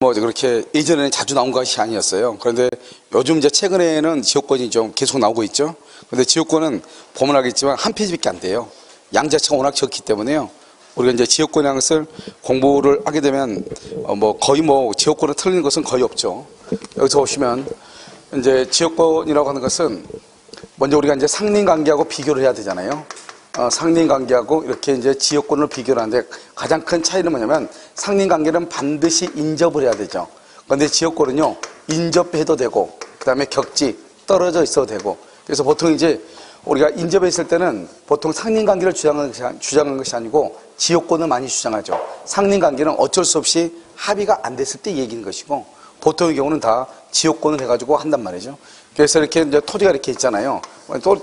뭐 그렇게 예전에는 자주 나온 것이 아니었어요. 그런데 요즘 이제 최근에는 지역권이 좀 계속 나오고 있죠. 그런데 지역권은 보면 알겠지만 한 페이지밖에 안 돼요. 양 자체가 워낙 적기 때문에요. 우리가 이제 지역권이라는 것을 공부를 하게 되면 거의 지역권을 틀리는 것은 거의 없죠. 여기서 보시면 이제 지역권이라고 하는 것은 먼저 우리가 이제 상린관계하고 비교를 해야 되잖아요. 상린관계하고 이렇게 이제 지역권을 비교를 하는데 가장 큰 차이는 뭐냐면 상린관계는 반드시 인접을 해야 되죠. 그런데 지역권은요, 인접해도 되고, 그 다음에 격지, 떨어져 있어도 되고. 그래서 보통 이제 우리가 인접해 있을 때는 보통 상린관계를 주장하는 것이 아니고 지역권을 많이 주장하죠. 상린관계는 어쩔 수 없이 합의가 안 됐을 때 얘기인 것이고, 보통의 경우는 다 지역권을 해가지고 한단 말이죠. 그래서 이렇게 이제 토지가 이렇게 있잖아요.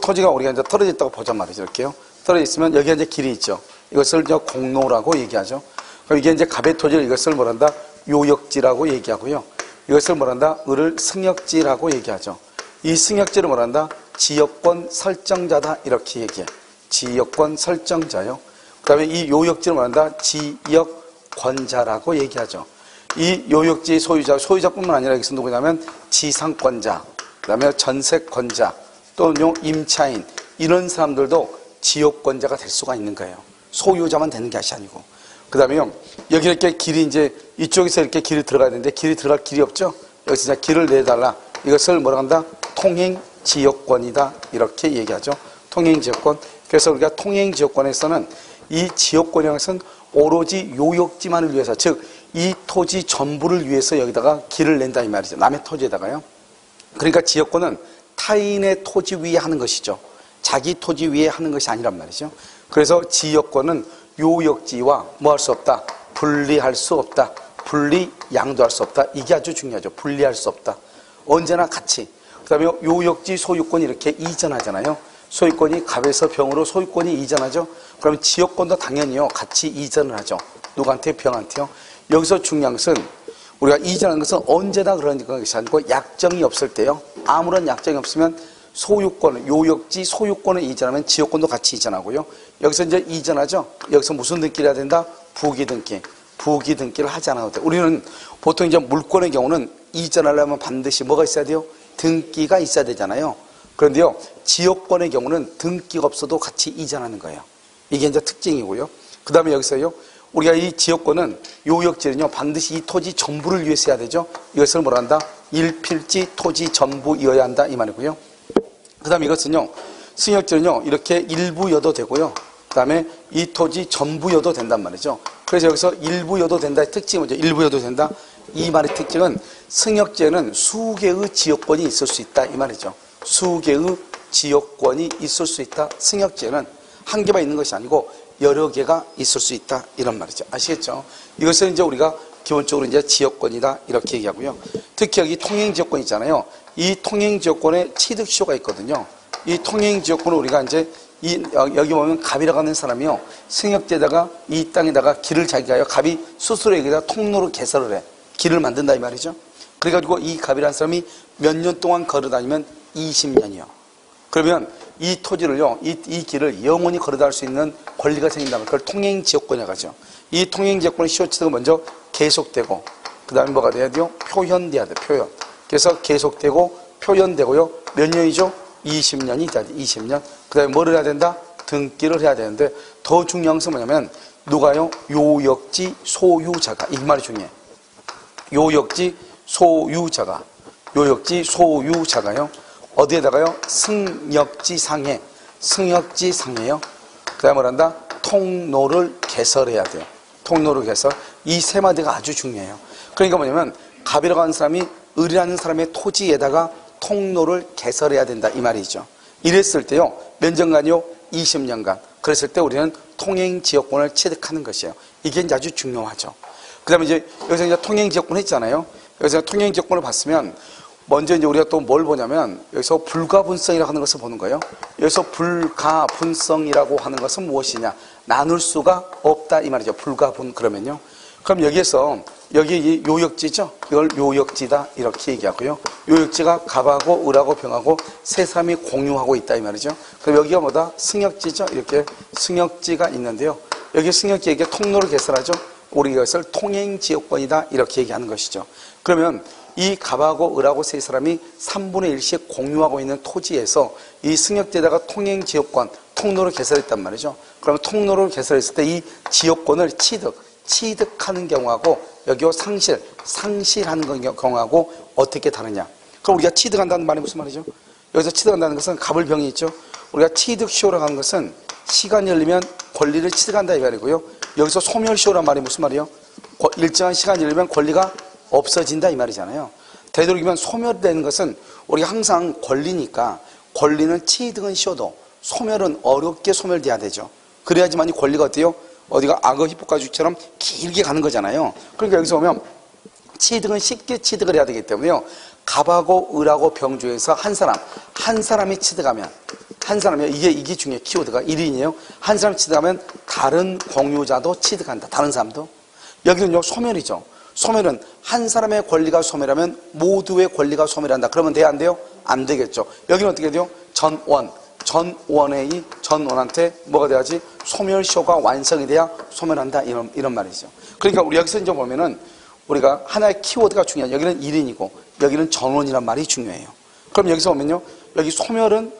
토지가 우리가 이제 떨어져 있다고 보잔 말이죠. 이렇게요. 떨어져 있으면 여기에 이제 길이 있죠. 이것을 이제 공로라고 얘기하죠. 그럼 이게 이제 갑의 토지를 이것을 뭐란다? 요역지라고 얘기하고요. 이것을 뭐란다? 을을 승역지라고 얘기하죠. 이 승역지를 뭐란다? 지역권 설정자다. 이렇게 얘기해. 지역권 설정자요. 그 다음에 이 요역지를 뭐란다? 지역권자라고 얘기하죠. 이 요역지 소유자뿐만 아니라 여기서 누구냐면 지상권자, 그 다음에 전세권자, 또는 임차인, 이런 사람들도 지역권자가 될 수가 있는 거예요. 소유자만 되는 것이 아니고. 그 다음에요, 여기 이렇게 길이 이제 이쪽에서 이렇게 길이 들어가야 되는데 길이 들어갈 길이 없죠? 여기서 이제 길을 내달라. 이것을 뭐라 한다? 통행지역권이다. 이렇게 얘기하죠. 통행지역권. 그래서 우리가 통행지역권에서는 이 지역권이라는 것은 오로지 요역지만을 위해서, 즉, 이 토지 전부를 위해서 여기다가 길을 낸다 이 말이죠. 남의 토지에다가요. 그러니까 지역권은 타인의 토지 위에 하는 것이죠. 자기 토지 위에 하는 것이 아니란 말이죠. 그래서 지역권은 요역지와 뭐 할 수 없다? 분리할 수 없다. 분리 양도할 수 없다. 이게 아주 중요하죠. 분리할 수 없다. 언제나 같이. 그 다음에 요역지 소유권이 이렇게 이전하잖아요. 소유권이 갑에서 병으로 소유권이 이전하죠. 그러면 지역권도 당연히요. 같이 이전을 하죠. 누구한테? 병한테요. 여기서 중요한 것은 우리가 이전하는 것은 언제나 그런 것이 아니고 약정이 없을 때요. 아무런 약정이 없으면 소유권, 요역지 소유권을 이전하면 지역권도 같이 이전하고요. 여기서 이제 이전하죠. 여기서 무슨 등기를 해야 된다? 부기 등기. 부기 등기를 하지 않아도 돼. 우리는 보통 이제 물권의 경우는 이전하려면 반드시 뭐가 있어야 돼요? 등기가 있어야 되잖아요. 그런데요, 지역권의 경우는 등기가 없어도 같이 이전하는 거예요. 이게 이제 특징이고요. 그 다음에 여기서요, 우리가 이 지역권은 요역지는요, 반드시 이 토지 전부를 위해서 해야 되죠. 이것을 뭐라 한다? 일필지 토지 전부이어야 한다 이 말이고요. 그 다음에 이것은요, 승역지는요, 이렇게 일부여도 되고요. 그 다음에 이 토지 전부여도 된단 말이죠. 그래서 여기서 일부여도 된다의 특징이 뭐죠? 일부여도 된다. 이 말의 특징은 승역지에는 수개의 지역권이 있을 수 있다 이 말이죠. 수개의 지역권이 있을 수 있다. 승역지에는 한 개만 있는 것이 아니고 여러 개가 있을 수 있다 이런 말이죠. 아시겠죠? 이것은 이제 우리가 기본적으로 이제 지역권이다 이렇게 얘기하고요. 특히 여기 통행지역권 있잖아요. 이 통행지역권에 취득시효가 있거든요. 이 통행지역권을 우리가 이제 여기 보면 갑이라고 하는 사람이요, 승역지에다가 이 땅에다가 길을 자기가요, 갑이 스스로 여기다 통로를 개설을 해. 길을 만든다 이 말이죠. 그래가지고 이 갑이라는 사람이 몇 년 동안 걸어다니면 20년이요. 그러면 이 토지를요, 이 길을 영원히 걸어다닐 수 있는 권리가 생긴다면 그걸 통행지역권이라고 하죠. 이 통행지역권의 시효치가 먼저 계속되고, 그 다음에 뭐가 돼야 돼요? 표현돼야 돼, 표현. 그래서 계속되고, 표현되고요. 몇 년이죠? 20년이 돼야 돼, 20년. 그 다음에 뭐를 해야 된다? 등기를 해야 되는데, 더 중요한 것은 뭐냐면, 누가요? 요역지 소유자가. 이 말이 중요해. 요역지 소유자가. 요역지 소유자가요. 어디에다가요? 승역지상에. 승역지상에요. 그 다음에 뭐란다? 통로를 개설해야 돼요. 통로를 개설. 이 세 마디가 아주 중요해요. 그러니까 뭐냐면, 갑이라고 하는 사람이 을이라는 사람의 토지에다가 통로를 개설해야 된다 이 말이죠. 이랬을 때요, 몇 년간이요? 20년간. 그랬을 때 우리는 통행지역권을 취득하는 것이에요. 이게 이제 아주 중요하죠. 그 다음에 이제 여기서 이제 통행지역권 했잖아요. 여기서 통행지역권을 봤으면 먼저 이제 우리가 또 뭘 보냐면 여기서 불가분성이라고 하는 것을 보는 거예요. 여기서 불가분성이라고 하는 것은 무엇이냐? 나눌 수가 없다 이 말이죠. 불가분 그러면요. 그럼 여기에서 여기 요역지죠? 이걸 요역지다 이렇게 얘기하고요. 요역지가 갑하고 을하고 병하고 세 사람이 공유하고 있다 이 말이죠. 그럼 여기가 뭐다? 승역지죠? 이렇게 승역지가 있는데요. 여기 승역지에게 통로를 개설하죠? 우리 이것을 통행지역권이다 이렇게 얘기하는 것이죠. 그러면 이 갑하고 을하고 세 사람이 3분의 1씩 공유하고 있는 토지에서 이 승역지에다가 통행지역권, 통로를 개설했단 말이죠. 그러면 통로를 개설했을 때 이 지역권을 취득하는 경우하고 여기요 상실하는 경우하고 어떻게 다르냐. 그럼 우리가 취득한다는 말이 무슨 말이죠? 여기서 취득한다는 것은 갑을병이 있죠. 우리가 취득시효라고 하는 것은 시간이 열리면 권리를 취득한다 이 말이고요. 여기서 소멸시효란 말이 무슨 말이에요? 일정한 시간이 열리면 권리가 없어진다 이 말이잖아요. 되도록이면 소멸되는 것은 우리가 항상 권리니까 권리는 취득은 쉬워도 소멸은 어렵게 소멸돼야 되죠. 그래야지만 이 권리가 어때요? 어디가 악어 히포가죽처럼 길게 가는 거잖아요. 그러니까 여기서 보면 취득은 쉽게 취득을 해야 되기 때문에요. 갑하고 을하고 병 중에서 한 사람이 취득하면 이게 중요해요. 키워드가 1인이에요. 한 사람이 취득하면 다른 공유자도 취득한다. 다른 사람도. 여기는요 소멸이죠. 소멸은 한 사람의 권리가 소멸하면 모두의 권리가 소멸한다. 그러면 돼야 안 돼요? 안 되겠죠. 여기는 어떻게 돼요? 전원한테 뭐가 돼야지? 소멸시효가 완성이 돼야 소멸한다. 이런 말이죠. 그러니까 우리 여기서 이제 보면은 우리가 하나의 키워드가 중요한 여기는 1인이고 여기는 전원이란 말이 중요해요. 그럼 여기서 보면요. 여기 소멸은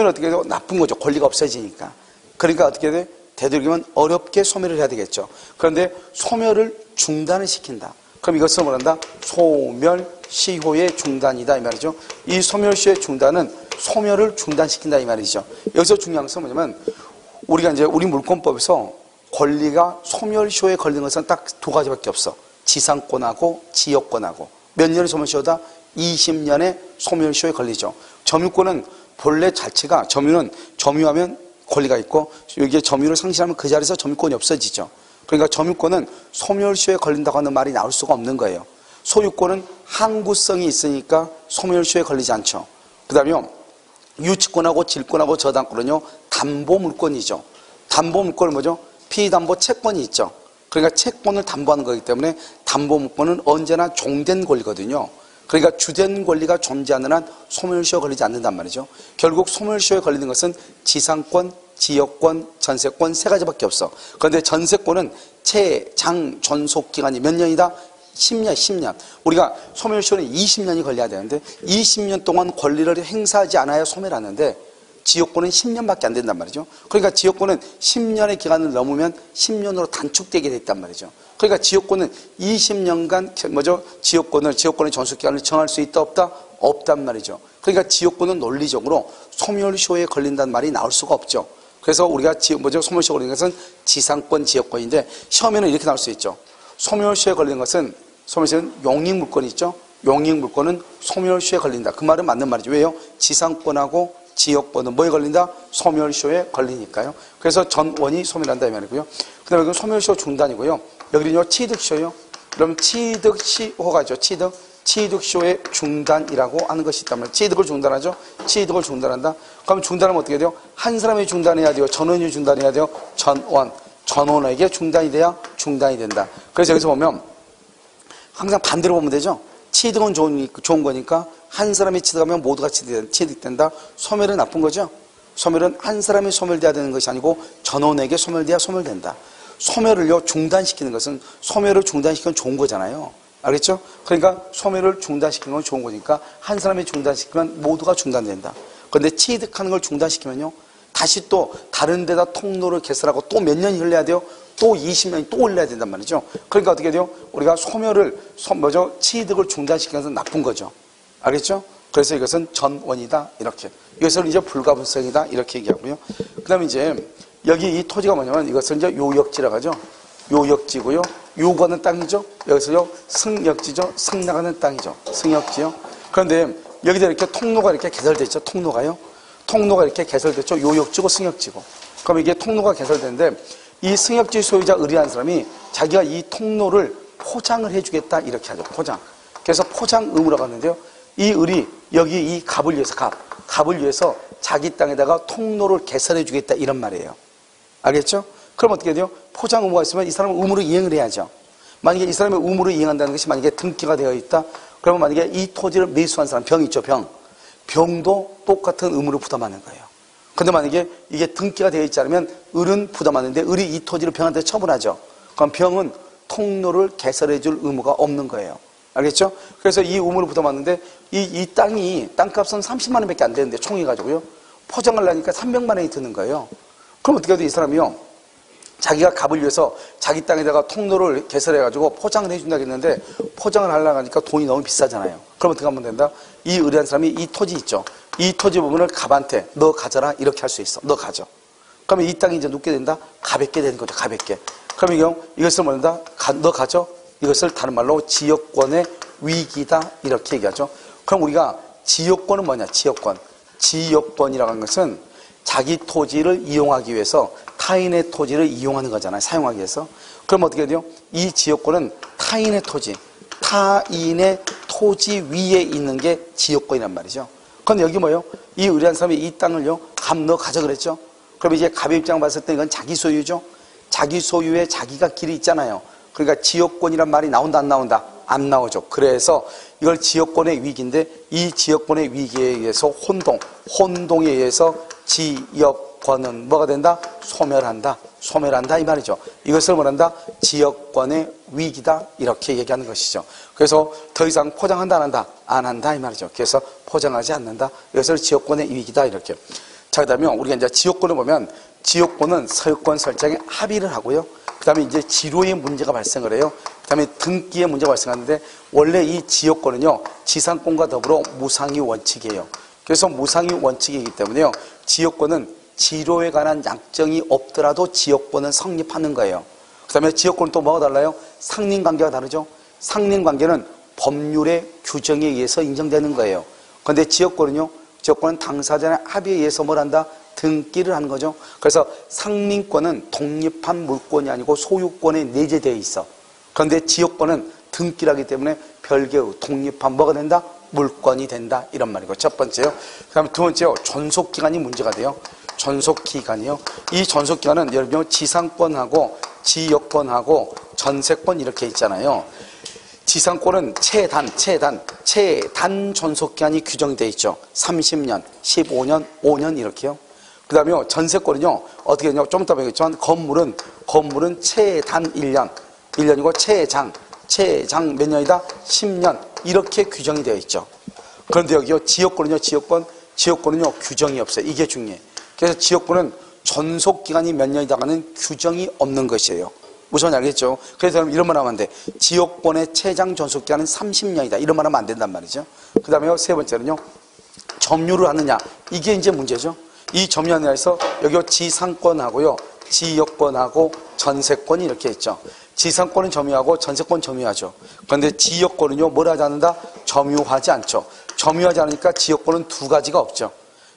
어떻게 돼요? 나쁜 거죠. 권리가 없어지니까. 그러니까 어떻게 돼? 되도록이면 어렵게 소멸을 해야 되겠죠. 그런데 소멸을 중단을 시킨다. 그럼 이것을 뭐란다? 소멸시효의 중단이다 이 말이죠. 이 소멸시효의 중단은 소멸을 중단시킨다 이 말이죠. 여기서 중요한 것은 뭐냐면 우리가 이제 우리 물권법에서 권리가 소멸시효에 걸리는 것은 딱 두 가지밖에 없어. 지상권하고 지역권하고. 몇 년의 소멸시효다? 20년의 소멸시효에 걸리죠. 점유권은 본래 자체가 점유하면 권리가 있고 여기에 점유를 상실하면 그 자리에서 점유권이 없어지죠. 그러니까 점유권은 소멸시효에 걸린다고 하는 말이 나올 수가 없는 거예요. 소유권은 항구성이 있으니까 소멸시효에 걸리지 않죠. 그 다음에 유치권하고 질권하고 저당권은요 담보물권이죠. 담보물권은 뭐죠? 피담보 채권이 있죠. 그러니까 채권을 담보하는 거기 때문에 담보물권은 언제나 종된 권리거든요. 그러니까 주된 권리가 존재하는 한 소멸시효에 걸리지 않는단 말이죠. 결국 소멸시효에 걸리는 것은 지상권, 지역권, 전세권 세 가지밖에 없어. 그런데 전세권은 장 존속 기간이 몇 년이다? 10년. 우리가 소멸시효는 20년이 걸려야 되는데 20년 동안 권리를 행사하지 않아야 소멸하는데 지역권은 10년밖에 안 된단 말이죠. 그러니까 지역권은 10년의 기간을 넘으면 10년으로 단축되게 돼 있단 말이죠. 그러니까 지역권은 20년간 지역권의 존속기간을 정할 수 있다 없다? 없단 말이죠. 그러니까 지역권은 논리적으로 소멸시효에 걸린다는 말이 나올 수가 없죠. 그래서 우리가 소멸시효에 걸리는 것은 지상권, 지역권인데 시험에는 이렇게 나올 수 있죠. 소멸시효에 걸리는 것은 용익물권이 있죠. 용익물권은 소멸시효에 걸린다. 그 말은 맞는 말이죠. 왜요? 지상권하고 지역권은 뭐에 걸린다? 소멸시효에 걸리니까요. 그래서 전원이 소멸한다 이 말이고요. 그 다음에 이건 소멸시효 중단이고요. 여기는요 취득시효요. 그럼 취득시효가 있죠. 취득시효의 중단이라고 하는 것이 있단 말이에요. 취득을 중단하죠. 취득을 중단한다. 그럼 중단하면 어떻게 돼요? 한 사람이 중단해야 돼요? 전원이 중단해야 돼요? 전원에게 중단이 돼야 중단이 된다. 그래서 여기서 보면 항상 반대로 보면 되죠. 취득은 좋은 거니까 한 사람이 취득하면 모두가 취득된다. 소멸은 나쁜 거죠. 소멸은 한 사람이 소멸돼야 되는 것이 아니고 전원에게 소멸돼야 소멸된다. 소멸을요 중단시키는 것은 소멸을 중단시키면 좋은 거잖아요. 알겠죠? 그러니까 소멸을 중단시키는 건 좋은 거니까 한 사람이 중단시키면 모두가 중단된다. 그런데 취득하는 걸 중단시키면요 다시 또 다른 데다 통로를 개설하고 또 몇 년이 흘러야 돼요? 또 20년이 또 흘러야 된단 말이죠. 그러니까 어떻게 돼요? 우리가 취득을 중단시키는 것은 나쁜 거죠. 알겠죠? 그래서 이것은 전원이다. 이렇게. 이것을 이제 불가분성이다. 이렇게 얘기하고요. 그 다음에 이제 여기 이 토지가 뭐냐면 이것을 이제 요역지라고 하죠. 요역지고요. 요거는 땅이죠. 여기서요 승역지죠. 승나가는 땅이죠. 승역지요. 그런데 여기다 이렇게 통로가 이렇게 개설됐죠. 통로가 이렇게 개설됐죠. 요역지고 승역지고. 그럼 이게 통로가 개설됐는데 이 승역지 소유자 을이라는 사람이 자기가 이 통로를 포장을 해주겠다 이렇게 하죠. 포장. 그래서 포장 의무라고 하는데요. 이 을이 여기 이 갑을 위해서 자기 땅에다가 통로를 개설해 주겠다 이런 말이에요. 알겠죠? 그럼 어떻게 돼요? 포장 의무가 있으면 이 사람은 의무로 이행을 해야죠. 만약에 이 사람이 의무로 이행한다는 것이 만약에 등기가 되어 있다. 그러면 만약에 이 토지를 매수한 사람, 병 있죠, 병도 똑같은 의무를 부담하는 거예요. 근데 만약에 이게 등기가 되어 있지 않으면 을은 부담하는데 을이 이 토지를 병한테 처분하죠. 그럼 병은 통로를 개설해 줄 의무가 없는 거예요. 알겠죠? 그래서 이 의무를 부담았는데 이 땅이 땅값은 30만 원밖에 안 되는데 총해가지고요. 포장을 하니까 300만 원이 드는 거예요. 그럼 어떻게 해도 이 사람이요. 자기가 값을 위해서 자기 땅에다가 통로를 개설해가지고 포장을 해준다고 했는데 포장을 하려고 하니까 돈이 너무 비싸잖아요. 그럼 어떻게 하면 된다? 이 의뢰한 사람이 이 토지 있죠. 이 토지 부분을 갑한테 너 가져라 이렇게 할 수 있어. 너 가져. 그러면 이 땅이 이제 눕게 된다? 가볍게 되는 거죠. 가볍게. 그러면 이것을 뭐란다? 너 가져? 이것을 다른 말로 지역권의 위기다 이렇게 얘기하죠. 그럼 우리가 지역권은 뭐냐? 지역권. 지역권이라고 하는 것은 자기 토지를 이용하기 위해서 타인의 토지를 이용하는 거잖아요. 사용하기 위해서. 그럼 어떻게 돼요? 이 지역권은 타인의 토지, 타인의 토지 위에 있는 게 지역권이란 말이죠. 그런데 여기 뭐예요? 이 의뢰한 사람이 이 땅을요, 너 가져 그랬죠? 그럼 이제 갑의 입장 봤을 때 이건 자기 소유죠? 자기 소유에 자기가 길이 있잖아요. 그러니까 지역권이란 말이 나온다, 안 나온다? 안 나오죠. 그래서 이걸 지역권의 위기인데 이 지역권의 위기에 의해서 혼동에 의해서 지역권은 뭐가 된다? 소멸한다 이 말이죠. 이것을 뭐란다? 지역권의 위기다 이렇게 얘기하는 것이죠. 그래서 더 이상 포장한다 안 한다? 안 한다 이 말이죠. 그래서 포장하지 않는다. 이것을 지역권의 위기다 이렇게. 자, 그다음에 우리가 이제 지역권을 보면 지역권은 소유권 설정에 합의를 하고요. 그 다음에 이제 지로의 문제가 발생을 해요. 그 다음에 등기의 문제가 발생하는데 원래 이 지역권은요, 지상권과 더불어 무상의 원칙이에요. 그래서 무상의 원칙이기 때문에요, 지역권은 지로에 관한 약정이 없더라도 지역권은 성립하는 거예요. 그 다음에 지역권은 또 뭐가 달라요? 상린관계가 다르죠. 상린관계는 법률의 규정에 의해서 인정되는 거예요. 그런데 지역권은요, 지역권은 당사자의 합의에 의해서 뭘 한다? 등기를 하는 거죠. 그래서 상린권은 독립한 물권이 아니고 소유권에 내재되어 있어. 그런데 지역권은 등기를 하기 때문에 별개의 독립한 뭐가 된다? 물권이 된다 이런 말이고, 첫 번째요. 그 다음에 두 번째요, 존속기간이 문제가 돼요. 존속기간이요. 이 존속기간은 예를 들면 지상권하고 지역권하고 전세권 이렇게 있잖아요. 지상권은 최단 존속기간이 규정되어 있죠. 30년, 15년, 5년 이렇게요. 그 다음에 전세권은요, 어떻게 되냐, 좀 이따 보겠지만, 건물은 최단 1년이고, 최장 몇 년이다? 10년. 이렇게 규정이 되어 있죠. 그런데 여기요, 지역권은요, 규정이 없어요. 이게 중요해. 그래서 지역권은 존속기간이 몇 년이다가는 규정이 없는 것이에요. 무슨 말인지 알겠죠? 그래서 이런 말 하면 안 돼. 지역권의 최장 존속기간은 30년이다. 이런 말 하면 안 된단 말이죠. 그 다음에 세 번째는요, 점유를 하느냐. 이게 이제 문제죠. 이 점유하느냐에서 여기 지상권하고요, 지역권하고 전세권이 이렇게 있죠. 지상권은 점유하고 전세권 점유하죠. 그런데 지역권은요, 뭘 하지 않는다? 점유하지 않죠. 점유하지 않으니까 지역권은 두 가지가 없죠.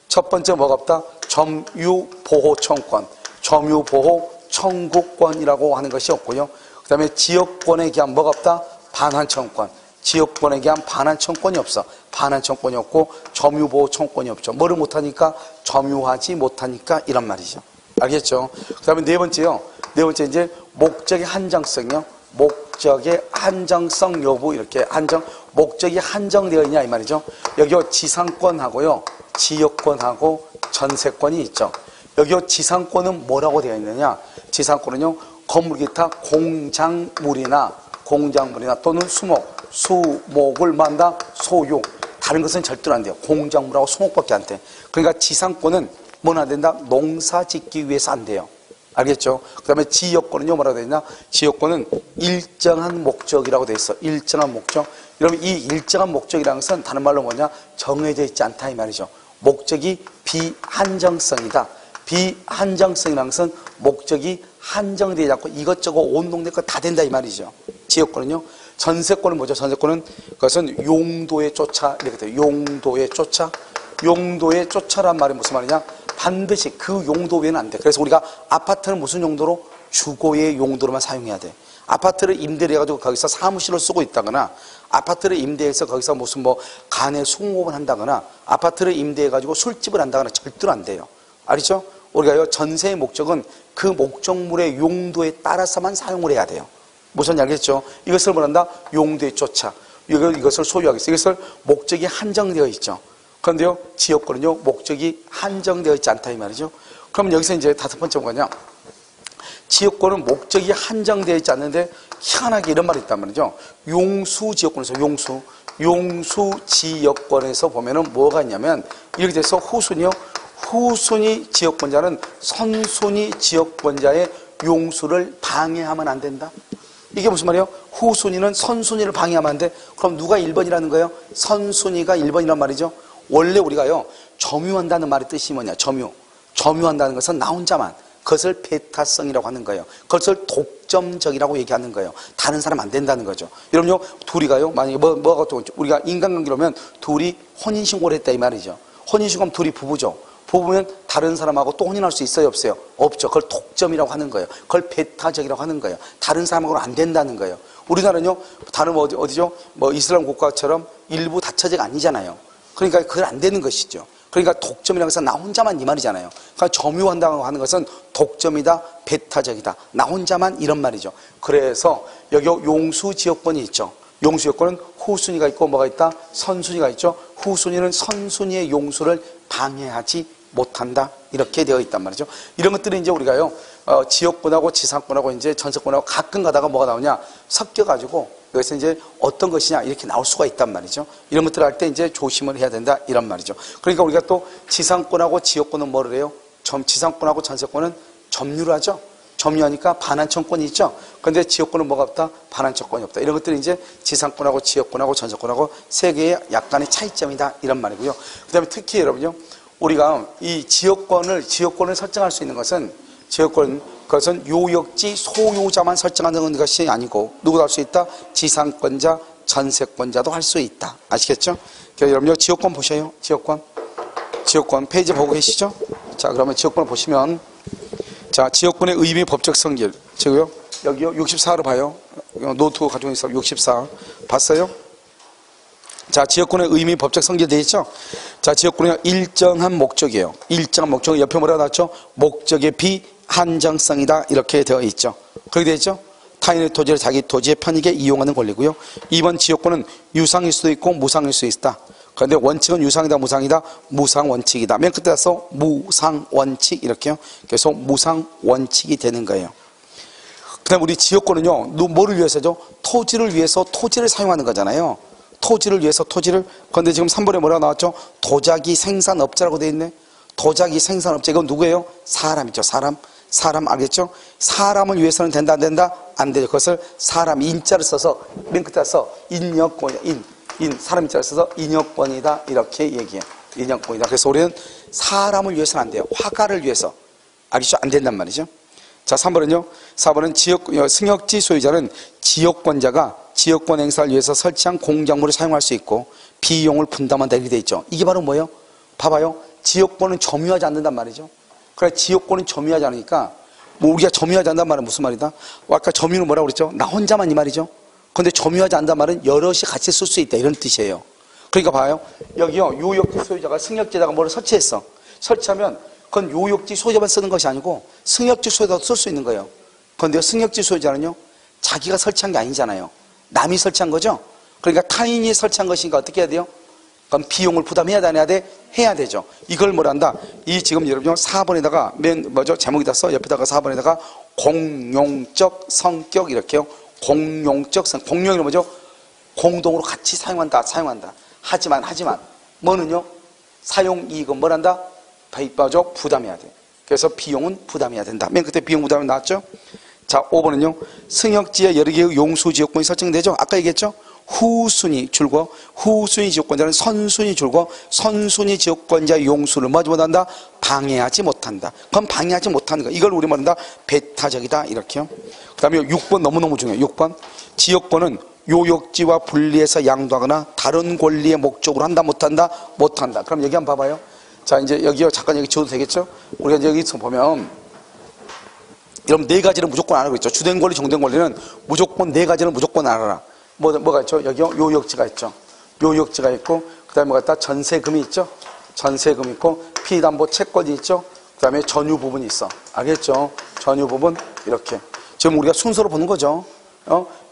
첫 번째 뭐가 없다? 점유보호청권, 점유보호청구권이라고 하는 것이 없고요. 그 다음에 지역권에 대한 뭐가 없다? 반환청권. 지역권에 대한 반환청권이 없어. 반환청권이 없고 점유보호청권이 없죠. 뭐를 못하니까? 점유하지 못하니까 이런 말이죠. 알겠죠? 그 다음에 네 번째요. 네 번째 이제 목적의 한정성이요. 목적의 한정성 여부 이렇게 목적이 한정되어 있냐 이 말이죠. 여기요, 지상권하고요, 지역권하고 전세권이 있죠. 여기요, 지상권은 뭐라고 되어 있느냐? 지상권은요, 건물 기타 공작물이나 또는 수목을 만다 소유. 다른 것은 절대로 안 돼요. 공작물하고 수목밖에 안 돼. 그러니까 지상권은 뭐는 안 된다? 농사 짓기 위해서 안 돼요. 알겠죠? 그 다음에 지역권은요, 뭐라고 되어 있냐? 지역권은 일정한 목적이라고 되어 있어. 일정한 목적. 여러분, 이 일정한 목적이라는 것은 다른 말로 뭐냐? 정해져 있지 않다 이 말이죠. 목적이 비한정성이다. 비한정성이라는 것은 목적이 한정되지 않고 이것저것 온동될 거 다 된다 이 말이죠. 지역권은요. 전세권은 뭐죠? 전세권은 그것은 용도에 쫓아 이렇게 돼요. 용도에 쫓아란 말이 무슨 말이냐? 반드시 그 용도 외에는 안 돼. 그래서 우리가 아파트는 무슨 용도로? 주거의 용도로만 사용해야 돼. 아파트를 임대를 해가지고 거기서 사무실을 쓰고 있다거나, 아파트를 임대해서 거기서 무슨 간에 수공업을 한다거나, 아파트를 임대해가지고 술집을 한다거나 절대로 안 돼요. 알겠죠? 우리가요, 전세의 목적은 그 목적물의 용도에 따라서만 사용을 해야 돼요. 무슨 알겠죠? 이것을 뭐란다? 용도에 쫓아. 이것을 소유하겠어요. 이것을 목적이 한정되어 있죠. 그런데요, 지역권은요, 목적이 한정되어 있지 않다 이 말이죠. 그러면 여기서 이제 다섯 번째 뭐냐? 지역권은 목적이 한정되어 있지 않는데 희한하게 이런 말이 있단 말이죠. 용수지역권에서 용수지역권에서 보면은 뭐가 있냐면 이렇게 돼서 후순위요. 후순위 지역권자는 선순위 지역권자의 용수를 방해하면 안 된다. 이게 무슨 말이에요? 후순위는 선순위를 방해하면 안 돼. 그럼 누가 1번이라는 거예요? 선순위가 1번이란 말이죠. 원래 우리가요, 점유한다는 말의 뜻이 뭐냐? 점유한다는 것은 나 혼자만. 그것을 배타성이라고 하는 거예요. 그것을 독점적이라고 얘기하는 거예요. 다른 사람 안 된다는 거죠. 여러분요, 둘이가요, 만약에 뭐가 또, 우리가 인간관계로 하면 둘이 혼인신고를 했다 이 말이죠. 혼인신고하면 둘이 부부죠. 부부면 다른 사람하고 또 혼인할 수 있어요, 없어요? 없죠. 그걸 독점이라고 하는 거예요. 그걸 배타적이라고 하는 거예요. 다른 사람하고는 안 된다는 거예요. 우리나라는요, 다른 어디죠? 뭐 이슬람 국가처럼 일부 다처제가 아니잖아요. 그러니까 그건 안 되는 것이죠. 그러니까 독점이라고 해서 나 혼자만 이 말이잖아요. 그러니까 점유한다고 하는 것은 독점이다, 배타적이다, 나 혼자만 이런 말이죠. 그래서 여기 용수지역권이 있죠. 용수지역권은 후순위가 있고 뭐가 있다? 선순위가 있죠. 후순위는 선순위의 용수를 방해하지 못한다. 이렇게 되어 있단 말이죠. 이런 것들은 이제 우리가요, 지역권하고 지상권하고 이제 전세권하고 가끔 가다가 뭐가 나오냐? 섞여가지고 여기서 이제 어떤 것이냐? 이렇게 나올 수가 있단 말이죠. 이런 것들을 할 때 이제 조심을 해야 된다. 이런 말이죠. 그러니까 우리가 또 지상권하고 지역권은 뭐를 해요? 지상권하고 전세권은 점유를 하죠. 점유하니까 반환청권이 있죠. 그런데 지역권은 뭐가 없다? 반환청권이 없다. 이런 것들이 이제 지상권하고 지역권하고 전세권하고 세 개의 약간의 차이점이다. 이런 말이고요. 그 다음에 특히 여러분요, 우리가 이 지역권을 설정할 수 있는 것은 그것은 요역지 소유자만 설정하는 것이 아니고 누구도 할 수 있다? 지상권자, 전세권자도 할 수 있다. 아시겠죠? 그래서 여러분요, 지역권 보셔요. 지역권 페이지 보고 계시죠? 자, 그러면 지역권을 보시면, 자, 지역권의 의미 법적 성질. 지금요, 여기요, 64로 봐요. 노트 가지고 있어. 64 봤어요? 자, 지역권의 의미 법적 성질 되어 있죠? 자, 지역권은 일정한 목적이에요. 일정한 목적. 옆에 뭐라고 나왔죠? 목적의 비한정성이다. 이렇게 되어 있죠. 그렇게 되어 있죠? 타인의 토지를 자기 토지에 편익에 이용하는 권리고요. 2번 지역권은 유상일 수도 있고 무상일 수 있다. 그런데 원칙은 유상이다, 무상이다, 무상원칙이다. 맨 끝에 가서 무상원칙 이렇게요. 그래서 무상원칙이 되는 거예요. 그 다음에 우리 지역권은요, 뭐를 위해서죠? 토지를 위해서 토지를 사용하는 거잖아요. 토지를 위해서 토지를. 그런데 지금 3번에 뭐라고 나왔죠? 도자기 생산업자라고 되어 있네. 도자기 생산업자. 이건 누구예요? 사람이죠. 사람 알겠죠? 사람을 위해서는 된다, 안 된다? 안 되죠. 그것을 사람, 인자를 써서 맨 끝에 서 인여권, 사람 인자를 써서 인여권이다. 이렇게 얘기해요. 인여권이다. 그래서 우리는 사람을 위해서는 안 돼요. 화가를 위해서. 알겠죠? 안 된단 말이죠. 자, 3번은요. 4번은 승역지 소유자는 지역권자가 지역권 행사를 위해서 설치한 공작물을 사용할 수 있고 비용을 분담한다. 이렇게 되어 있죠. 이게 바로 뭐예요? 봐봐요. 지역권은 점유하지 않는단 말이죠. 그래, 지역권은 점유하지 않으니까, 뭐 우리가 점유하지 않는단 말은 무슨 말이다? 아까 점유는 뭐라고 그랬죠? 나 혼자만 이 말이죠. 근데 점유하지 않는단 말은 여럿이 같이 쓸 수 있다. 이런 뜻이에요. 그러니까 봐요. 여기요, 요역지 소유자가 승역지에다가 뭐를 설치했어. 설치하면 그건 요역지 소유자만 쓰는 것이 아니고 승역지 소유자도 쓸 수 있는 거예요. 그런데 승역지 소유자는요, 자기가 설치한 게 아니잖아요. 남이 설치한 거죠. 그러니까 타인이 설치한 것이니까 어떻게 해야 돼요? 그럼 비용을 부담해야 돼, 안 해야 돼? 해야 되죠. 이걸 뭐란다? 이 지금 여러분 4번에다가 제목에다 써. 옆에다가 4번에다가 공용적 성격 이렇게요. 공용적 성격. 공용이 뭐죠? 공동으로 같이 사용한다. 하지만 뭐는요? 사용 이익은 뭐란다? 부담해야 돼. 그래서 비용은 부담해야 된다. 맨 끝에 비용 부담이 나왔죠? 자, 5번은요. 승역지에 여러 개의 용수지역권이 설정되죠? 아까 얘기했죠? 후순위 줄고 후순위 지역권자는 선순위 줄고 선순위 지역권자의 용수를 못한다? 방해하지 못한다. 그럼 방해하지 못하는 거. 이걸 우리 말한다? 배타적이다. 이렇게요. 그 다음에 6번 너무너무 중요해요. 6번. 지역권은 요역지와 분리해서 양도하거나 다른 권리의 목적으로 한다, 못한다? 못한다. 그럼 여기 한번 봐봐요. 자, 이제 여기요. 잠깐 여기 지워도 되겠죠? 우리가 이제 여기서 보면 여러분 네 가지를 무조건 알아고 있죠. 주된 권리, 종된 권리는 무조건 네 가지를 무조건 알아라. 뭐가 있죠? 여기요, 요역지가 있죠. 요역지가 있고, 그 다음에 뭐가 있다? 전세금이 있죠. 전세금 있고, 피담보 채권이 있죠. 그 다음에 전유 부분이 있어. 알겠죠? 전유 부분, 이렇게. 지금 우리가 순서로 보는 거죠.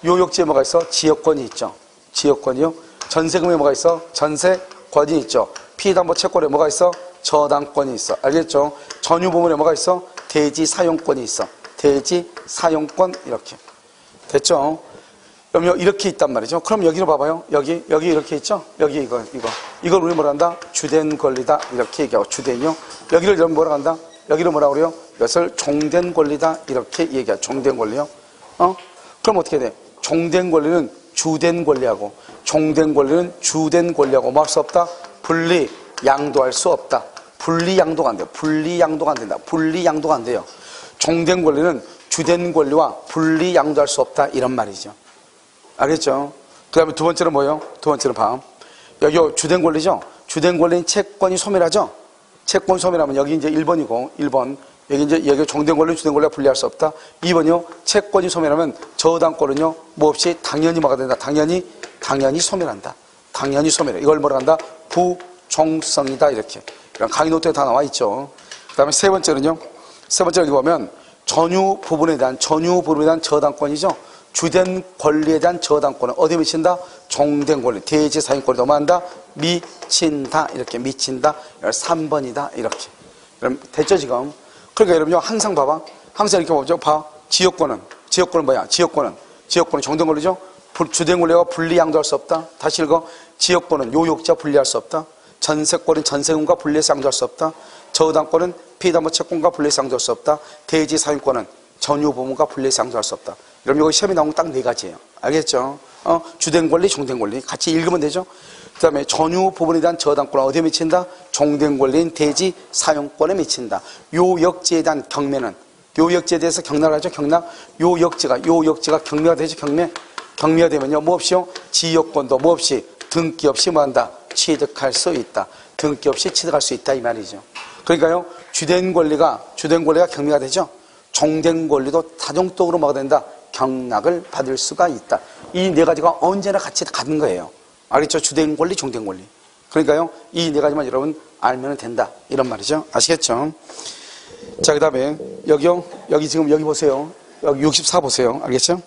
요역지에 뭐가 있어? 지역권이 있죠. 지역권이요. 전세금에 뭐가 있어? 전세권이 있죠. 피담보 채권에 뭐가 있어? 저당권이 있어. 알겠죠? 전유 부분에 뭐가 있어? 대지 사용권이 있어. 대지 사용권 이렇게 됐죠? 그럼 이렇게 있단 말이죠. 그럼 여기로 봐봐요. 여기 이렇게 있죠? 여기 이걸 우리 뭐라 한다? 주된 권리다 이렇게 얘기하고 주된이요. 여기를 이러면 뭐라 한다? 여기를 뭐라 그래요? 이것을 종된 권리다 이렇게 얘기하죠. 종된 권리요. 그럼 어떻게 돼? 종된 권리는 주된 권리하고 종된 권리는 주된 권리하고 뭐 할 수 없다? 분리 양도할 수 없다. 분리 양도가 안 돼요. 분리 양도가 안 된다. 분리 양도가 안 돼요. 종된 권리는 주된 권리와 분리 양도할 수 없다 이런 말이죠. 알겠죠? 그 다음에 두 번째는 뭐예요? 두 번째는 봐. 여기 주된 권리죠? 주된 권리는 채권이 소멸하죠? 채권이 소멸하면 여기 이제 1번이고 1번 여기 종된 권리 주된 권리가 분리할 수 없다. 2번이요. 채권이 소멸하면 저당권은요. 뭐 없이 당연히 뭐가 된다. 당연히 소멸한다. 당연히 소멸해. 이걸 뭐라 한다? 부종성이다 이렇게. 이런 강의 노트에 다 나와 있죠. 그 다음에 세 번째는요. 세 번째 여기 보면 전유 부분에 대한 저당권이죠. 주된 권리에 대한 저당권은 어디에 미친다? 종된 권리, 대지 사용권이 넘어간다? 미친다. 이렇게 미친다. 3번이다. 이렇게. 그럼 됐죠 지금? 그러니까 여러분요 항상 봐봐. 항상 이렇게 보죠. 봐. 지역권은 뭐야? 지역권은 종된 권리죠. 주된 권리와 분리 양도할 수 없다. 다시 읽어. 지역권은 요역자 분리할 수 없다. 전세권은 전세금과 분리해서 양도할 수 없다. 저당권은 피담보 채권과 분리해서 양도할 수 없다. 대지 사용권은 전유 부분과 분리해서 양도할 수 없다. 그럼 여기 시험에 나온 건 딱 네 가지예요. 알겠죠? 주된 권리, 종된 권리 같이 읽으면 되죠. 그 다음에 전유 부분에 대한 저당권은 어디에 미친다? 종된 권리인 대지 사용권에 미친다. 요역지에 대한 경매는 요역지에 대해서 경락을 하죠. 경락. 요역지가 경매가 되죠. 경매가 되면요 뭐 없이요? 지역권도 뭐 없이 등기 없이 뭐 한다? 취득할 수 있다. 등기 없이 취득할 수 있다 이 말이죠. 그러니까요 주된 권리가 경매가 되죠. 종된 권리도 다종적으로 뭐가 된다? 경락을 받을 수가 있다. 이 네 가지가 언제나 같이 가는 거예요. 알겠죠? 주된 권리, 종된 권리. 그러니까요 이 네 가지만 여러분 알면 된다 이런 말이죠. 아시겠죠? 자, 그 다음에 여기 지금 여기 보세요. 여기 64 보세요. 알겠죠?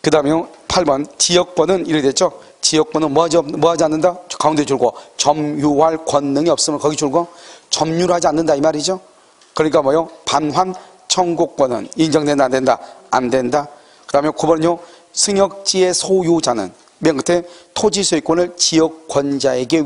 그 다음에 8번 지역권은 이렇게 됐죠? 지역권은 뭐 하지 않는다? 가운데 줄고 점유할 권능이 없으면 거기 줄고 점유를 하지 않는다 이 말이죠. 그러니까 뭐요? 반환 청구권은 인정된다 안 된다? 안 된다. 그 다음에 9번은요 승역지의 소유자는 맨 끝에 토지 소유권을 지역권자에게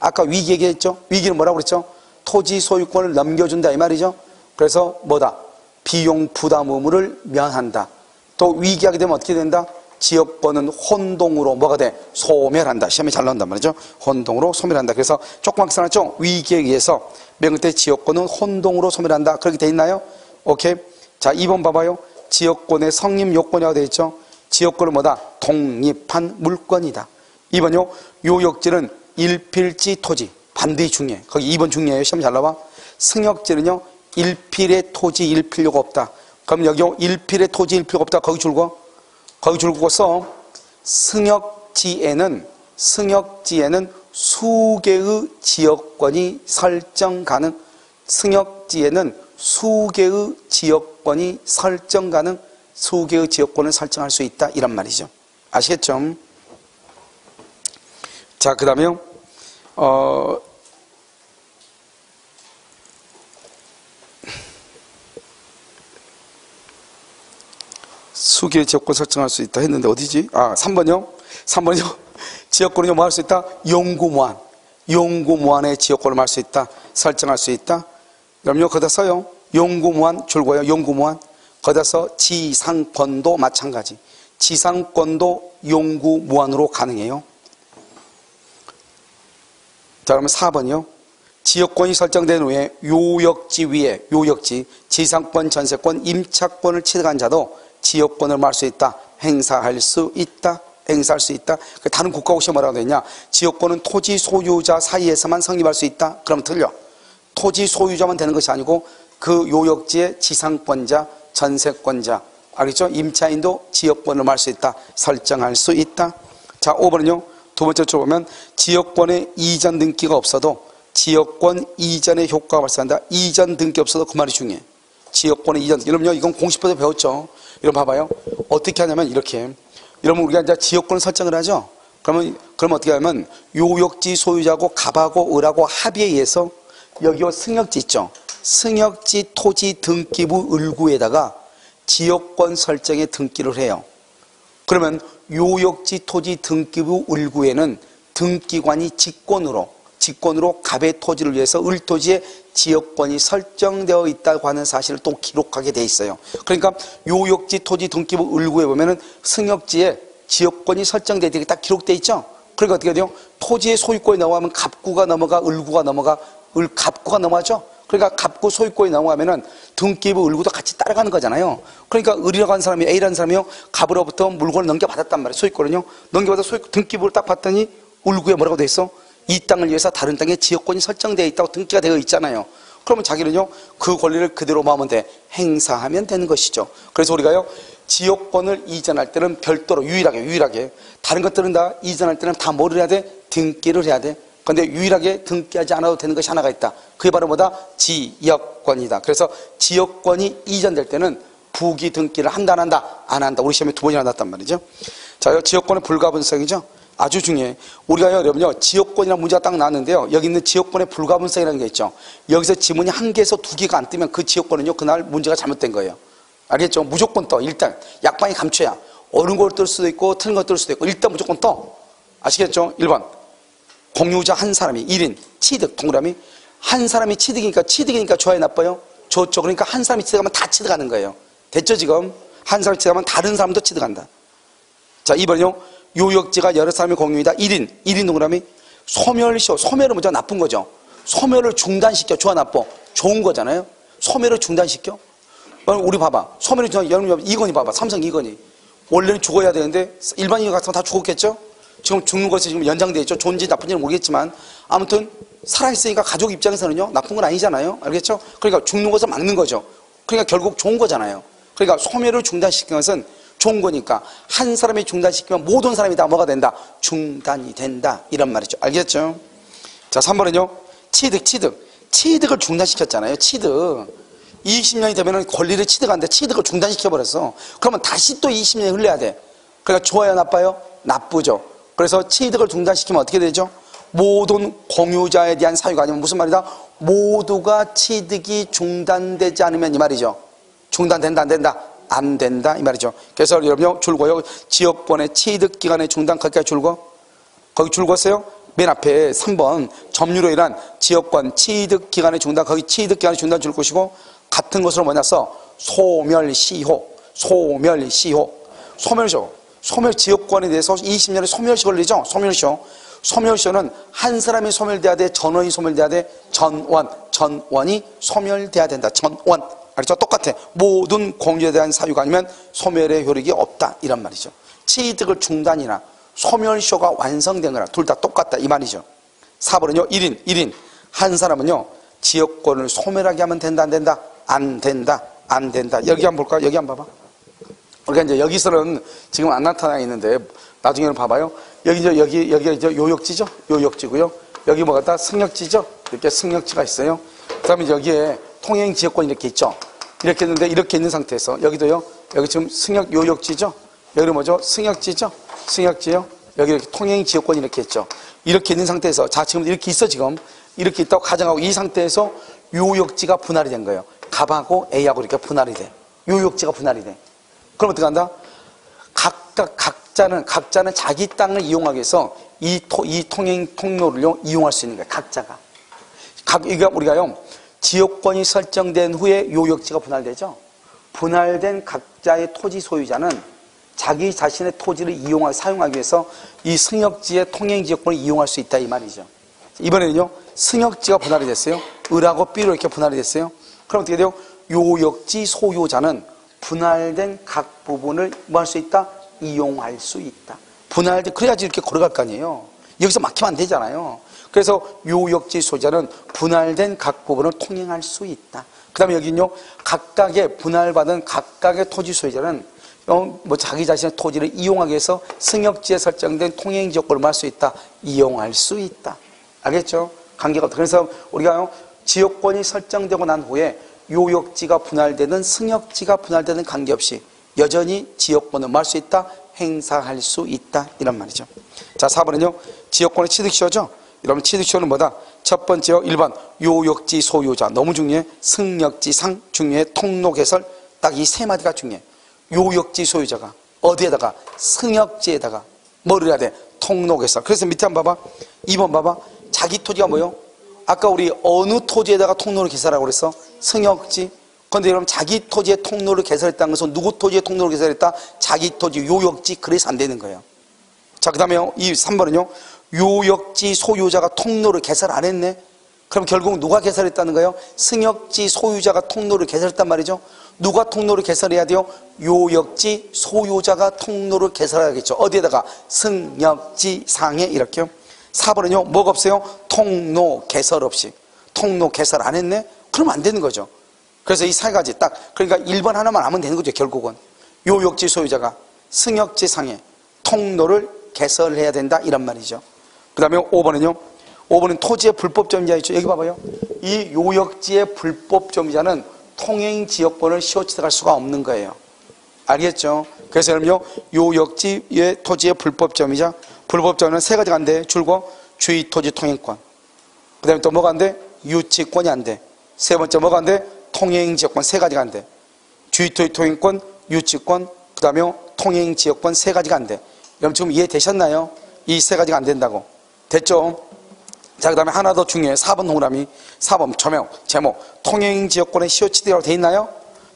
아까 위기 얘기했죠? 위기는 뭐라고 그랬죠? 토지 소유권을 넘겨준다 이 말이죠. 그래서 뭐다? 비용 부담 의무를 면한다. 또 위기하게 되면 어떻게 된다? 지역권은 혼동으로 뭐가 돼? 소멸한다. 시험에 잘 나온단 말이죠. 혼동으로 소멸한다. 그래서 조그맣게 써놨죠? 위기에 의해서 맨 끝에 지역권은 혼동으로 소멸한다. 그렇게 돼 있나요? 오케이. 자, 2번 봐봐요. 지역권의 성립 요건이라고 되어 있죠. 지역권은 뭐다? 독립한 물권이다. 2번요. 요역지는 일필지 토지. 반드시 중요해. 거기 2번 중요해요. 시험 잘 나와. 승역지는요. 일필의 토지 일필요가 없다. 그럼 여기요. 일필의 토지 일필요가 없다. 거기 줄고 써. 승역지에는 수개의 지역권이 설정 가능. 승역지에는 수개의 지역권이 설정 가능. 수개의 지역권을 설정할 수 있다 이런 말이죠. 아시겠죠? 자, 그 다음에요 수개의 지역권 설정할 수 있다 했는데 어디지? 3번이요. 지역권은요 뭐 할 수 있다? 용구무한의 지역권을 할 수 있다. 설정할 수 있다. 그럼요 거기다 써요. 용구무한 줄고요. 용구무한. 거기다 써. 지상권도 마찬가지. 지상권도 용구무한으로 가능해요. 자, 그러면 4번이요. 지역권이 설정된 후에 요역지 위에 지상권, 전세권, 임차권을 취득한 자도 지역권을 말 수 있다. 행사할 수 있다. 다른 국가고 시험 뭐라고 되냐? 지역권은 토지 소유자 사이에서만 성립할 수 있다. 그럼 틀려. 토지 소유자만 되는 것이 아니고 그 요역지의 지상권자, 전세권자, 알겠죠? 임차인도 지역권을 말 수 있다. 설정할 수 있다. 자, 5번은요. 두 번째 줄 보면 지역권의 이전 등기가 없어도 지역권 이전의 효과가 발생한다. 이전 등기 없어도 그 말이 중요해. 지역권의 이전 등기. 여러분요, 이건 공식부터 배웠죠. 여러분 봐봐요. 어떻게 하냐면 이렇게. 여러분 우리가 이제 지역권을 설정을 하죠. 그럼 어떻게 하면 요역지 소유자고 갑하고 을하고 합의에 의해서 여기 승역지 있죠. 승역지 토지 등기부 을구에다가 지역권 설정에 등기를 해요. 그러면 요역지 토지 등기부 을구에는 등기관이 직권으로 갑의 토지를 위해서 을토지에 지역권이 설정되어 있다고 하는 사실을 또 기록하게 돼 있어요. 그러니까 요역지 토지 등기부 을구에 보면은 승역지에 지역권이 설정되어 있게 딱 기록되어 있죠. 그러니까 어떻게 돼요? 토지의 소유권이 넘어가면 갑구가 넘어가, 을구가 넘어가, 갑구가 넘어가죠. 그러니까 갑구 소유권이 넘어가면은 등기부 을구도 같이 따라가는 거잖아요. 그러니까 을이라고 하는 사람이, A라는 사람이요, 갑으로부터 물건을 넘겨받았단 말이에요. 소유권은요. 넘겨받아서 등기부를 딱 봤더니 을구에 뭐라고 돼 있어? 이 땅을 위해서 다른 땅에 지역권이 설정되어 있다고 등기가 되어 있잖아요. 그러면 자기는요, 그 권리를 그대로 마음은 돼 행사하면 되는 것이죠. 그래서 우리가요, 지역권을 이전할 때는 별도로 유일하게 다른 것들은 다 이전할 때는 다 뭐를 해야 돼? 등기를 해야 돼. 그런데 유일하게 등기하지 않아도 되는 것이 하나가 있다. 그게 바로 뭐다? 지역권이다. 그래서 지역권이 이전될 때는 부기 등기를 한다 안 한다? 안 한다. 우리 시험에 2번이나 났단 말이죠. 자, 지역권의 불가분성이죠. 아주 중요해. 우리가 여러분요, 지역권이라는 문제가 딱 나왔는데요, 여기 있는 지역권의 불가분성이라는 게 있죠. 여기서 지문이 1개에서 2개가 안 뜨면 그 지역권은요, 그날 문제가 잘못된 거예요. 알겠죠? 무조건 떠. 일단 약방이 감춰야 옳은 걸 뜰 수도 있고 틀린 걸 뜰 수도 있고 일단 무조건 떠. 아시겠죠? 1번 공유자 한 사람이 1인 취득. 동그라미 한 사람이 취득이니까 좋아요 나빠요? 좋죠. 그러니까 한 사람이 취득하면 다 취득하는 거예요. 됐죠? 지금 한 사람이 취득하면 다른 사람도 취득한다. 자, 2번이요, 요역지가 여러 사람의 공유이다. 1인 동그라미 소멸시효. 소멸은 뭐죠? 나쁜 거죠. 소멸을 중단시켜. 좋아 나빠? 좋은 거잖아요. 소멸을 중단시켜. 우리 봐봐. 소멸이 여러분 이건희 봐봐. 삼성 이건희. 원래는 죽어야 되는데 일반인이 같으면 다 죽었겠죠? 지금 죽는 것이 지금 연장되어 있죠. 좋은지 나쁜지는 모르겠지만 아무튼 살아있으니까 가족 입장에서는요, 나쁜 건 아니잖아요. 알겠죠? 그러니까 죽는 것을 막는 거죠. 그러니까 결국 좋은 거잖아요. 그러니까 소멸을 중단시키는 것은 좋은 거니까 한 사람이 중단시키면 모든 사람이 다 뭐가 된다? 중단이 된다. 이런 말이죠. 알겠죠? 자, 3번은요. 취득을 중단시켰잖아요. 취득. 20년이 되면 권리를 취득하는데 취득을 중단시켜버렸어. 그러면 다시 또 20년이 흘러야 돼. 그러니까 좋아요 나빠요? 나쁘죠. 그래서 취득을 중단시키면 어떻게 되죠? 모든 공유자에 대한 사유가 아니면 무슨 말이다? 모두가 취득이 중단되지 않으면 이 말이죠. 중단된다 안 된다? 안 된다 이 말이죠. 그래서 여러분 줄거요. 지역권의 취득기간의 중단 거기까지 줄거. 거기 줄거어요. 맨 앞에 3번 점유로 인한 지역권 취득기간의 중단, 거기 취득기간의 중단 줄 것이고, 같은 것으로 뭐냐 써? 소멸시효. 소멸 지역권에 대해서 20년에 소멸시 걸리죠. 소멸시효는 한 사람이 소멸돼야 돼? 전원이 소멸돼야 돼? 전원이 소멸돼야 된다. 전원. 알죠? 똑같아. 모든 공유에 대한 사유가 아니면 소멸의 효력이 없다. 이런 말이죠. 취득을 중단이나 소멸시효가 완성된 거나 둘 다 똑같다. 이 말이죠. 4번은요. 1인. 한 사람은요, 지역권을 소멸하게 하면 된다 안 된다? 안 된다. 여기 한번 볼까요? 여기 한번 봐봐. 그러니까 이제 여기서는 지금 안 나타나 있는데 나중에는 봐봐요. 여기가 이제 요역지죠? 요역지고요. 여기 뭐가 승역지죠? 이렇게 승역지가 있어요. 그 다음에 여기에 통행지역권이 이렇게 있죠? 이렇게 있는데 이렇게 있는 상태에서 여기도요. 여기 지금 요역지죠? 여기는 뭐죠? 승역지죠? 승역지요? 여기 이렇게 통행지역권이 이렇게 있죠? 이렇게 있는 상태에서 자, 지금 이렇게 있어 지금. 이렇게 있다고 가정하고 이 상태에서 요역지가 분할이 된 거예요. 갑하고 A하고 이렇게 분할이 돼. 요역지가 분할이 돼. 그럼 어떻게 한다? 각자는 자기 땅을 이용하기 위해서 이 통로를 이용할 수 있는 거예요. 각자가. 우리가요, 지역권이 설정된 후에 요역지가 분할되죠? 분할된 각자의 토지 소유자는 자기 자신의 토지를 사용하기 위해서 이 승역지의 통행지역권을 이용할 수 있다 이 말이죠. 이번에는요, 승역지가 분할이 됐어요. 을하고 B로 이렇게 분할이 됐어요. 그럼 어떻게 돼요? 요역지 소유자는 분할된 각 부분을 뭐 할 수 있다? 이용할 수 있다. 그래야지 이렇게 걸어갈 거 아니에요. 여기서 막히면 안 되잖아요. 그래서 요역지 소유자는 분할된 각 부분을 통행할 수 있다. 그 다음에 여기는요, 각각의 분할받은 각각의 토지 소유자는 자기 자신의 토지를 이용하기 위해서 승역지에 설정된 통행지역권을 할 수 있다. 이용할 수 있다. 알겠죠? 관계가 없다. 그래서 우리가요, 지역권이 설정되고 난 후에 요역지가 분할되는 승역지가 분할되는 관계없이 여전히 지역권을 할 수 있다. 행사할 수 있다. 이런 말이죠. 자, 4번은요. 지역권의 취득시효죠. 여러분 취득시효는 뭐다? 첫 번째요. 1번 요역지 소유자. 너무 중요해. 승역지상 중요해. 통로 개설 딱 이 세 마디가 중요해. 요역지 소유자가 어디에다가? 승역지에다가 뭐를 해야 돼? 통록해서. 그래서 밑에 한번 봐봐. 2번 봐봐. 자기 토지가 뭐요? 아까 우리 어느 토지에다가 통로를 개설하라고 그랬어? 승역지. 그런데 여러분 자기 토지에 통로를 개설했다는 것은 누구 토지에 통로를 개설했다? 자기 토지 요역지. 그래서 안 되는 거예요. 자, 그 다음에요. 이 3번은요. 요역지 소유자가 통로를 개설 안 했네. 그럼 결국 누가 개설했다는 거예요? 승역지 소유자가 통로를 개설했단 말이죠. 누가 통로를 개설해야 돼요? 요역지 소유자가 통로를 개설해야겠죠. 어디에다가? 승역지 상에. 이렇게요. 4번은요. 뭐가 없어요? 통로 개설 없이. 통로 개설 안 했네? 그러면 안 되는 거죠. 그래서 이 세 가지 딱, 그러니까 1번 하나만 하면 되는 거죠. 결국은 요역지 소유자가 승역지 상에 통로를 개설해야 된다, 이런 말이죠. 그 다음에 5번은요. 5번은 토지의 불법점유자 있죠. 여기 봐봐요. 이 요역지의 불법점유자는 통행지역권을 시효취득할 수가 없는 거예요. 알겠죠? 그래서 여러분요, 요역지의 토지의 불법점유자, 불법점유는 세 가지가 안 돼. 줄고 주의토지 통행권. 그 다음에 또 뭐가 안 돼? 유치권이 안 돼. 세 번째 뭐가 안 돼? 통행지역권. 세 가지가 안 돼. 주의토지 통행권, 유치권, 그 다음에 통행지역권. 세 가지가 안 돼. 여러분 지금 이해되셨나요? 이 세 가지가 안 된다고. 됐죠? 자, 그 다음에 하나 더 중요해. 4번 동그라미. 4번 제목. 통행지역권에 시효취득이라고 돼 있나요?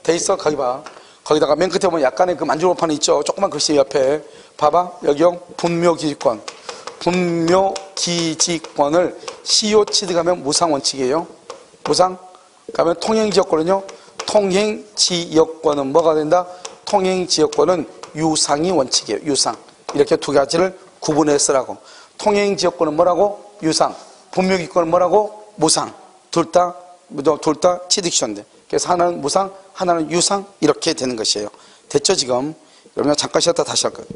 돼 있어. 거기 봐. 거기다가 맨 끝에 보면 약간의 그 만주로판 있죠. 조그만 글씨 옆에. 봐봐. 여기요. 분묘기지권. 분묘기지권을 시효취득하면 무상원칙이에요. 무상. 그러면 통행지역권은요. 통행지역권은 뭐가 된다? 통행지역권은 유상이 원칙이에요. 유상. 이렇게 두 가지를 구분해 쓰라고. 통행지역권은 뭐라고? 유상. 분묘기권은 뭐라고? 무상. 둘 다 취득시효인데. 그래서 하나는 무상, 하나는 유상. 이렇게 되는 것이에요. 됐죠 지금? 그러면 잠깐 쉬었다 다시 할 거예요.